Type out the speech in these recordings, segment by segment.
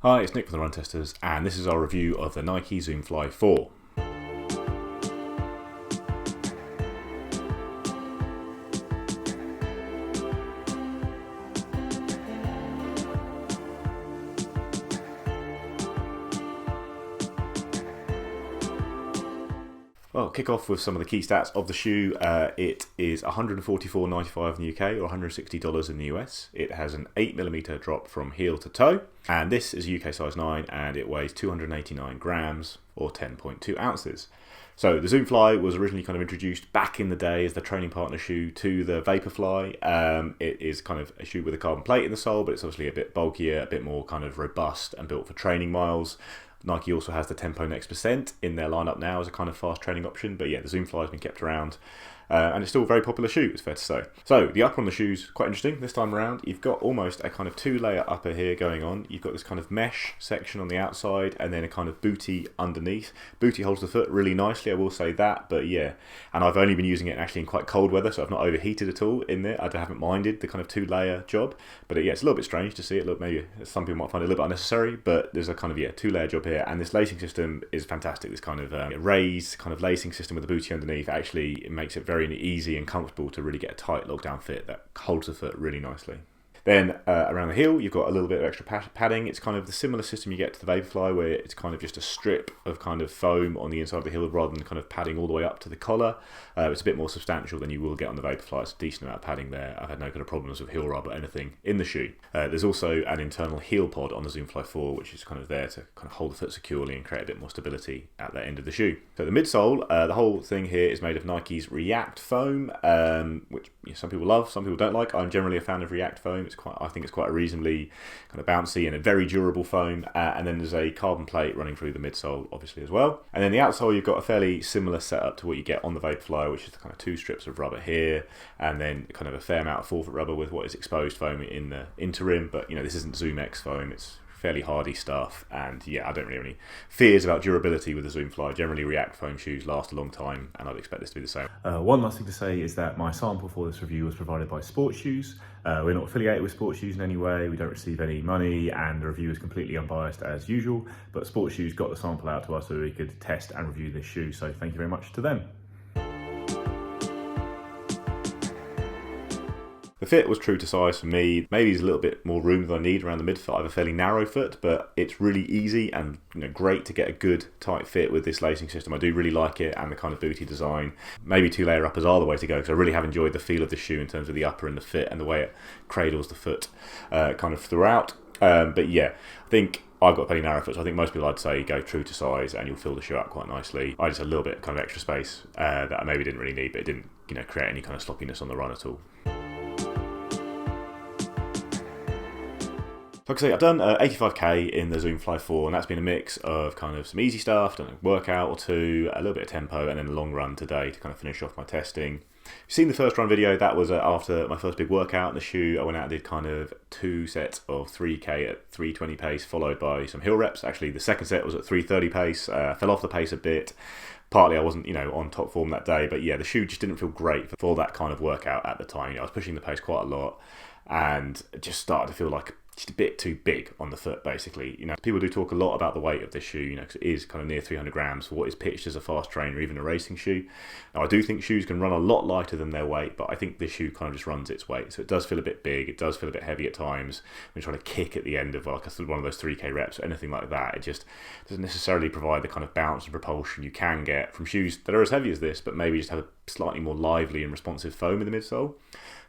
Hi, it's Nick from the Run Testers, and this is our review of the Nike Zoom Fly 4. Well, kick off with some of the key stats of the shoe. It is $144.95 in the UK or $160 in the US. It has an 8mm drop from heel to toe, and this is UK size 9, and it weighs 289 grams or 10.2 ounces. So the Zoom Fly was originally kind of introduced back in the day as the training partner shoe to the Vaporfly. It is kind of a shoe with a carbon plate in the sole, but it's obviously a bit bulkier, a bit more kind of robust and built for training miles. Nike also has the Tempo Next Percent in their lineup now as a kind of fast training option, but yeah, the Zoom Fly has been kept around. And it's still a very popular shoe, it's fair to say. So the upper on the shoe's quite interesting this time around. You've got almost a kind of two-layer upper here going on. You've got this kind of mesh section on the outside and then a kind of booty underneath. Booty holds the foot really nicely, I will say that, but yeah. And I've only been using it actually in quite cold weather, so I've not overheated at all in there. I haven't minded the kind of two-layer job, but yeah, it's a little bit strange to see it. Look, maybe some people might find it a little bit unnecessary, but there's a kind of, yeah, two-layer job here. And this lacing system is fantastic. This kind of raised kind of lacing system with the booty underneath actually it makes it very easy and comfortable to really get a tight lockdown fit that holds the foot really nicely. Then around the heel, you've got a little bit of extra padding. It's kind of the similar system you get to the Vaporfly, where it's kind of just a strip of kind of foam on the inside of the heel rather than kind of padding all the way up to the collar. It's a bit more substantial than you will get on the Vaporfly. It's a decent amount of padding there. I've had no kind of problems with heel rub or anything in the shoe. There's also an internal heel pod on the Zoom Fly 4, which is kind of there to kind of hold the foot securely and create a bit more stability at the end of the shoe. So the midsole, the whole thing here is made of Nike's React foam, which some people love, some people don't like. I'm generally a fan of React foam. I think it's quite a reasonably kind of bouncy and a very durable foam. And then there's a carbon plate running through the midsole, obviously, as well. And then the outsole, you've got a fairly similar setup to what you get on the Vaporfly, which is the kind of two strips of rubber here, and then kind of a fair amount of forefoot rubber with what is exposed foam in the interim. But this isn't Zoom X foam. It's fairly hardy stuff, and yeah, I don't really have any fears about durability with the Zoom Fly. Generally, React foam shoes last a long time, and I'd expect this to be the same. One last thing to say is that my sample for this review was provided by Sports Shoes. We're not affiliated with Sports Shoes in any way, we don't receive any money, and the review is completely unbiased as usual, but Sports Shoes got the sample out to us so we could test and review this shoe, so thank you very much to them. The fit was true to size for me. Maybe there's a little bit more room than I need around the midfoot. I have a fairly narrow foot, but it's really easy and great to get a good tight fit with this lacing system. I do really like it, and the kind of booty design. Maybe two-layer uppers are the way to go, because I really have enjoyed the feel of the shoe in terms of the upper and the fit and the way it cradles the foot kind of throughout. But yeah, I think I've got a pretty narrow foot, so I think most people, I'd say, go true to size and you'll fill the shoe out quite nicely. I just had a little bit of kind of extra space that I maybe didn't really need, but it didn't create any kind of sloppiness on the run at all. Like I say, I've done 85k in the Zoom Fly 4, and that's been a mix of kind of some easy stuff, done a workout or two, a little bit of tempo, and then a long run today to kind of finish off my testing. You've seen the first run video, that was after my first big workout in the shoe. I went out and did kind of 2 sets of 3k at 320 pace, followed by some hill reps. Actually, the second set was at 330 pace, fell off the pace a bit. Partly I wasn't, on top form that day, but yeah, the shoe just didn't feel great for that kind of workout at the time. I was pushing the pace quite a lot, and it just started to feel like just a bit too big on the foot, basically. People do talk a lot about the weight of this shoe, because it is kind of near 300 grams for what is pitched as a fast train or even a racing shoe. Now, I do think shoes can run a lot lighter than their weight, but I think this shoe kind of just runs its weight. So it does feel a bit big, it does feel a bit heavy at times. When you're trying to kick at the end of like one of those 3k reps or anything like that, it just doesn't necessarily provide the kind of bounce and propulsion you can get from shoes that are as heavy as this, but maybe just have a slightly more lively and responsive foam in the midsole.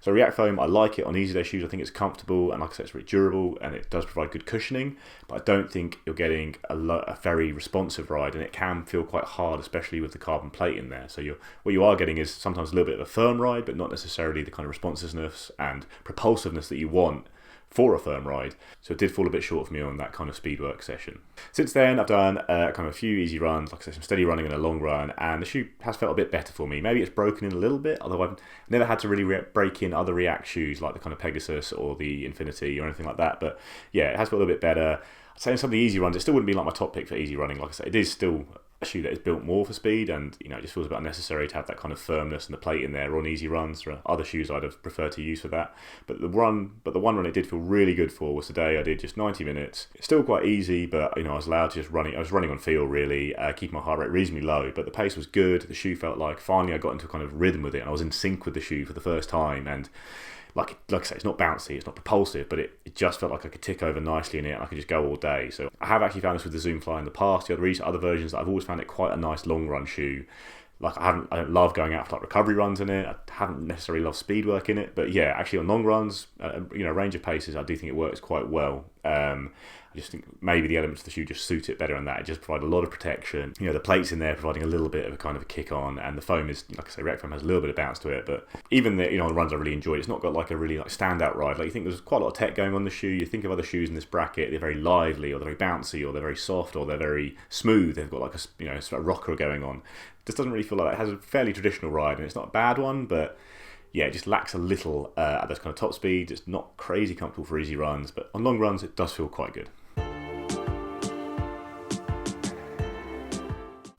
So React foam, I like it on easy day shoes. I think it's comfortable, and like I said, it's very durable, and it does provide good cushioning, but I don't think you're getting a very responsive ride, and it can feel quite hard, especially with the carbon plate in there. So what you are getting is sometimes a little bit of a firm ride, but not necessarily the kind of responsiveness and propulsiveness that you want for a firm ride. So it did fall a bit short for me on that kind of speed work session. Since then, I've done kind of a few easy runs, like I said, some steady running and a long run, and the shoe has felt a bit better for me. Maybe it's broken in a little bit, although I've never had to really break in other React shoes like the kind of Pegasus or the Infinity or anything like that. But yeah, it has felt a little bit better. I'd say in some of the easy runs, it still wouldn't be like my top pick for easy running. Like I said, it is still a shoe that is built more for speed, and it just feels a bit unnecessary to have that kind of firmness and the plate in there on easy runs. There are other shoes I'd have preferred to use for that, but the one run it did feel really good for was today. I did just 90 minutes. It's still quite easy, but I was allowed to just running. I was running on feel really, keep my heart rate reasonably low, but the pace was good. The shoe felt like finally I got into a kind of rhythm with it, and I was in sync with the shoe for the first time. And like I say, it's not bouncy, it's not propulsive, but it just felt like I could tick over nicely in it and I could just go all day. So I have actually found this with the Zoomfly in the past. The other versions, I've always found it quite a nice long run shoe. Like I don't love going out for like recovery runs in it. I haven't necessarily loved speed work in it, but yeah, actually on long runs, range of paces, I do think it works quite well. I just think maybe the elements of the shoe just suit it better than that. It just provides a lot of protection. The plate's in there providing a little bit of a kind of a kick on, and the foam is, like I say, rec foam has a little bit of bounce to it. But even the the runs I really enjoyed. It's not got like a really like standout ride. Like you think there's quite a lot of tech going on the shoe. You think of other shoes in this bracket, they're very lively, or they're very bouncy, or they're very soft, or they're very smooth. They've got like a sort of rocker going on. This doesn't really feel like that. It has a fairly traditional ride, and it's not a bad one, but yeah, it just lacks a little at those kind of top speeds. It's not crazy comfortable for easy runs, but on long runs it does feel quite good.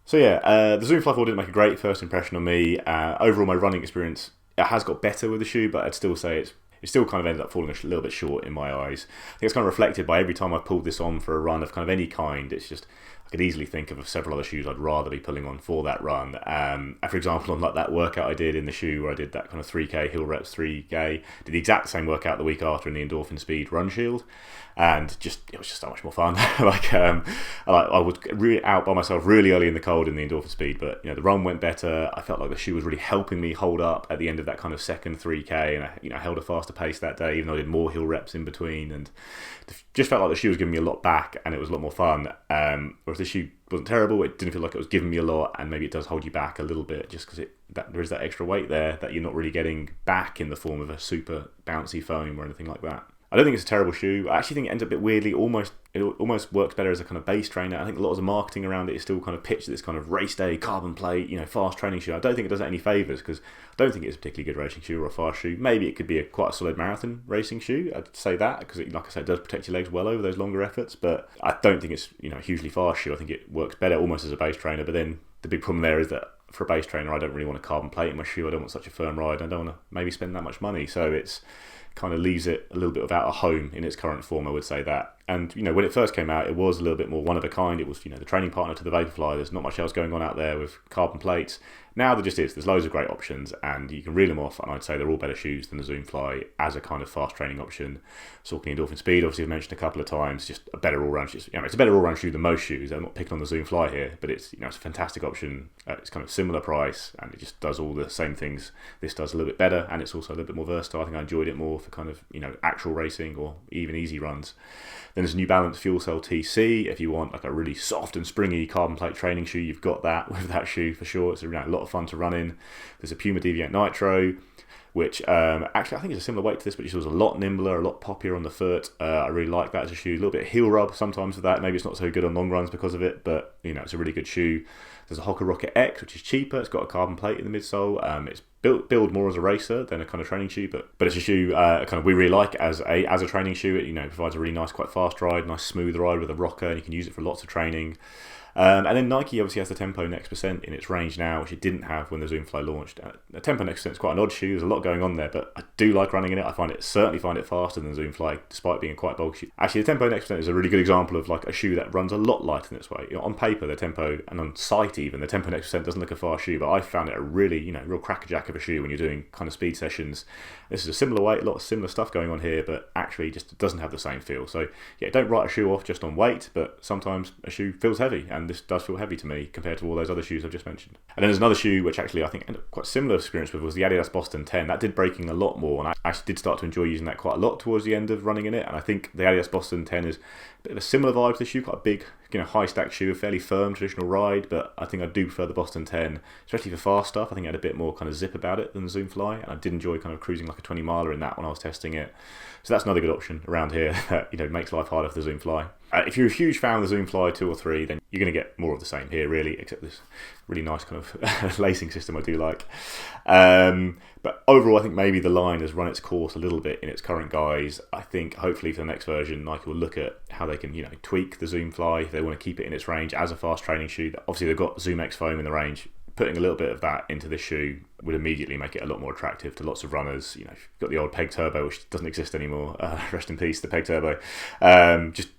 So yeah, the Zoomfly 4 didn't make a great first impression on me. Overall, my running experience, it has got better with the shoe, but I'd still say it still kind of ended up falling a little bit short in my eyes. I think it's kind of reflected by every time I've pulled this on for a run of kind of any kind. It's just, I could easily think of several other shoes I'd rather be pulling on for that run. For example, on like that workout I did in the shoe where I did that kind of 3K, hill reps 3K, did the exact same workout the week after in the Endorphin Speed Run Shield. And it was just so much more fun. I was really out by myself really early in the cold in the Endorphin Speed, but the run went better. I felt like the shoe was really helping me hold up at the end of that kind of second 3K, and I held a faster pace that day, even though I did more hill reps in between, and just felt like the shoe was giving me a lot back, and it was a lot more fun. Whereas the shoe wasn't terrible, it didn't feel like it was giving me a lot, and maybe it does hold you back a little bit just because there is that extra weight there that you're not really getting back in the form of a super bouncy foam or anything like that. I don't think it's a terrible shoe. I actually think it ends up a bit weirdly. It almost works better as a kind of base trainer. I think a lot of the marketing around it is still kind of pitched this kind of race day carbon plate, fast training shoe. I don't think it does it any favours because I don't think it's a particularly good racing shoe or a fast shoe. Maybe it could be quite a solid marathon racing shoe. I'd say that because, like I said, it does protect your legs well over those longer efforts. But I don't think it's a hugely fast shoe. I think it works better almost as a base trainer. But then the big problem there is that for a base trainer, I don't really want a carbon plate in my shoe. I don't want such a firm ride. I don't want to maybe spend that much money. So it's kind of leaves it a little bit without a home in its current form, I would say that. And when it first came out, it was a little bit more one of a kind. It was the training partner to the Vaporfly. There's not much else going on out there with carbon plates. Now there just is. There's loads of great options, and you can reel them off, and I'd say they're all better shoes than the Zoomfly as a kind of fast training option. Saucony Endorphin Speed, obviously I've mentioned a couple of times, just a better all-round shoe. It's a better all-round shoe than most shoes. I'm not picking on the Zoomfly here, but it's it's a fantastic option. It's kind of similar price, and it just does all the same things this does a little bit better, and it's also a little bit more versatile. I think I enjoyed it more for kind of actual racing or even easy runs. Then there's a New Balance FuelCell TC. If you want like a really soft and springy carbon plate training shoe, you've got that with that shoe for sure. It's a lot of fun to run in. There's a Puma Deviate Nitro, which actually I think is a similar weight to this, but it was a lot nimbler, a lot poppier on the foot. I really like that as a shoe. A little bit of heel rub sometimes with that. Maybe it's not so good on long runs because of it, but it's a really good shoe. There's a Hoka Rocket X, which is cheaper. It's got a carbon plate in the midsole. It's built more as a racer than a kind of training shoe, but it's a shoe kind of we really like as a training shoe. It provides a really nice, quite fast ride, nice smooth ride with a rocker, and you can use it for lots of training. And then Nike obviously has the Tempo Next Percent in its range now, which it didn't have when the Zoomfly launched. The Tempo Next Percent is quite an odd shoe. There's a lot going on there, but I do like running in it. I certainly find it faster than the Zoomfly, despite being a quite bulky shoe. Actually, the Tempo Next Percent is a really good example of like a shoe that runs a lot lighter than its weight. On paper, the Tempo, and on site even, the Tempo Next Percent doesn't look a fast shoe, but I found it a really, real crackerjack of a shoe when you're doing kind of speed sessions. This is a similar weight, a lot of similar stuff going on here, but actually just doesn't have the same feel. So yeah, don't write a shoe off just on weight, but sometimes a shoe feels heavy, and this does feel heavy to me compared to all those other shoes I've just mentioned. And then there's another shoe which actually I think I ended up quite similar experience with was the Adidas Boston 10. That did braking a lot more, and I actually did start to enjoy using that quite a lot towards the end of running in it. And I think the Adidas Boston 10 is a bit of a similar vibe to the shoe, quite a big, high stack shoe, a fairly firm traditional ride, but I think I do prefer the Boston 10, especially for fast stuff. I think it had a bit more kind of zip about it than the Zoomfly, and I did enjoy kind of cruising like a 20 miler in that when I was testing it. So that's another good option around here that makes life harder for the Zoomfly. If you're a huge fan of the Zoomfly 2 or 3, then you're going to get more of the same here, really, except this really nice kind of lacing system I do like. But overall, I think maybe the line has run its course a little bit in its current guise. I think hopefully for the next version, Nike will look at how they can tweak the Zoomfly. they want to keep it in its range as a fast training shoe. Obviously, they've got Zoom X foam in the range. Putting a little bit of that into this shoe would immediately make it a lot more attractive to lots of runners. You know, you've got the old Peg Turbo, which doesn't exist anymore. Rest in peace, the Peg Turbo. Just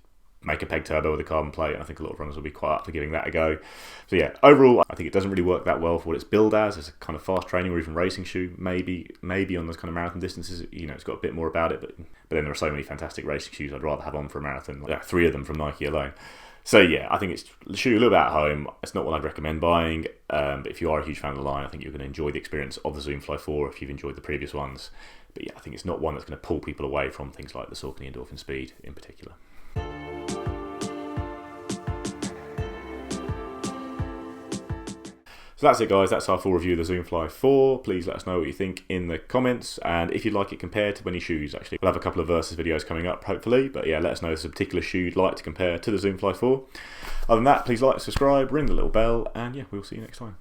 make a Peg Turbo with a carbon plate, and I think a lot of runners will be quite up for giving that a go. So yeah, overall, I think it doesn't really work that well for what it's billed as a kind of fast training or even racing shoe. Maybe on those kind of marathon distances, you know, it's got a bit more about it, but then there are so many fantastic racing shoes I'd rather have on for a marathon. Like 3 of them from Nike alone. So yeah, I think it's the shoe a little bit at home. It's not one I'd recommend buying, but if you are a huge fan of the line, I think you're going to enjoy the experience of the Zoomfly 4 if you've enjoyed the previous ones. But yeah, I think it's not one that's going to pull people away from things like the Saucony Endorphin Speed in particular. So that's it, guys. That's our full review of the Zoomfly 4. Please let us know what you think in the comments, and if you'd like it compared to any shoes. Actually, we'll have a couple of versus videos coming up, hopefully. But yeah, let us know if there's a particular shoe you'd like to compare to the Zoomfly 4. Other than that, please like, subscribe, ring the little bell, and yeah, we'll see you next time.